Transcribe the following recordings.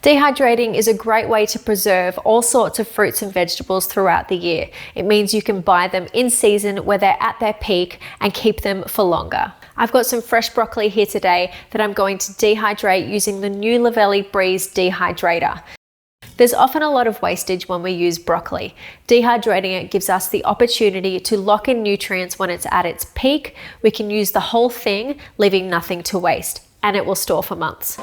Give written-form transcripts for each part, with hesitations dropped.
Dehydrating is a great way to preserve all sorts of fruits and vegetables throughout the year. It means you can buy them in season where they're at their peak and keep them for longer. I've got some fresh broccoli here today that I'm going to dehydrate using the new Luvele Breeze Dehydrator. There's often a lot of wastage when we use broccoli. Dehydrating it gives us the opportunity to lock in nutrients when it's at its peak. We can use the whole thing, leaving nothing to waste, and it will store for months.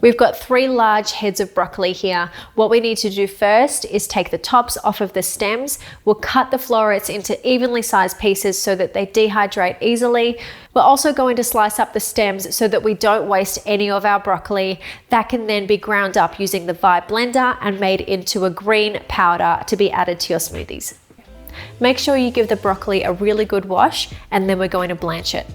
We've got 3 large heads of broccoli here. What we need to do first is take the tops off of the stems. We'll cut the florets into evenly sized pieces so that they dehydrate easily. We're also going to slice up the stems so that we don't waste any of our broccoli. That can then be ground up using the Vibe blender and made into a green powder to be added to your smoothies. Make sure you give the broccoli a really good wash, and then we're going to blanch it.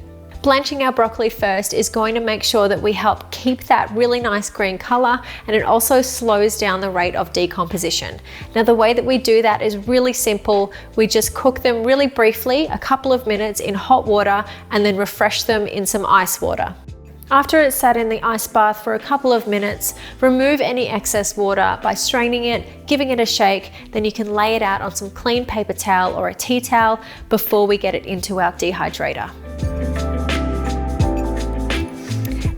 Blanching our broccoli first is going to make sure that we help keep that really nice green color, and it also slows down the rate of decomposition. Now, the way that we do that is really simple. We just cook them really briefly, a couple of minutes in hot water, and then refresh them in some ice water. After it's sat in the ice bath for a couple of minutes, remove any excess water by straining it, giving it a shake, then you can lay it out on some clean paper towel or a tea towel before we get it into our dehydrator.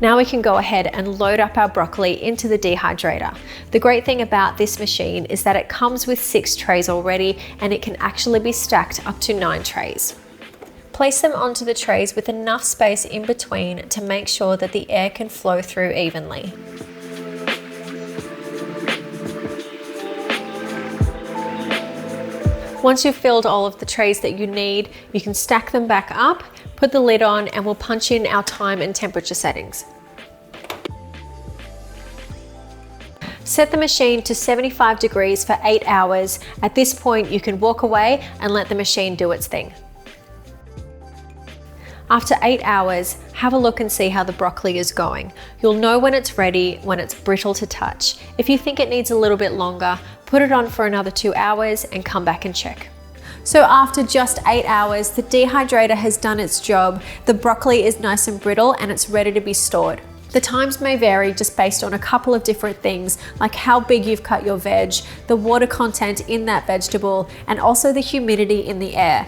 Now we can go ahead and load up our broccoli into the dehydrator. The great thing about this machine is that it comes with 6 trays already, and it can actually be stacked up to 9 trays. Place them onto the trays with enough space in between to make sure that the air can flow through evenly. Once you've filled all of the trays that you need, you can stack them back up, put the lid on, and we'll punch in our time and temperature settings. Set the machine to 75 degrees for 8 hours. At this point, you can walk away and let the machine do its thing. After 8 hours, have a look and see how the broccoli is going. You'll know when it's ready, when it's brittle to touch. If you think it needs a little bit longer, put it on for another 2 hours and come back and check. So after just 8 hours, the dehydrator has done its job. The broccoli is nice and brittle and it's ready to be stored. The times may vary just based on a couple of different things, like how big you've cut your veg, the water content in that vegetable, and also the humidity in the air.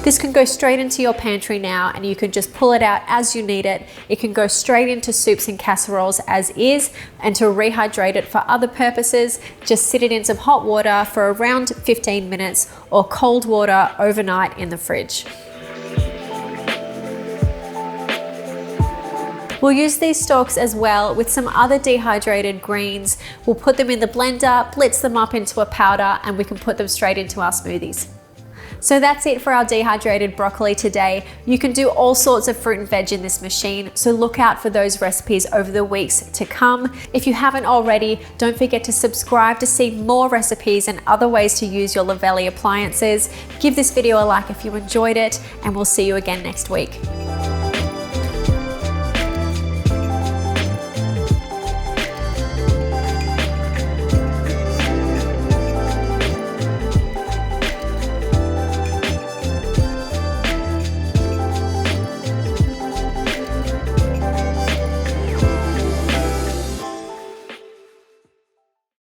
This can go straight into your pantry now, and you can just pull it out as you need it. It can go straight into soups and casseroles as is, and to rehydrate it for other purposes, just sit it in some hot water for around 15 minutes or cold water overnight in the fridge. We'll use these stalks as well with some other dehydrated greens. We'll put them in the blender, blitz them up into a powder, and we can put them straight into our smoothies. So that's it for our dehydrated broccoli today. You can do all sorts of fruit and veg in this machine, so look out for those recipes over the weeks to come. If you haven't already, don't forget to subscribe to see more recipes and other ways to use your Luvele appliances. Give this video a like if you enjoyed it, and we'll see you again next week.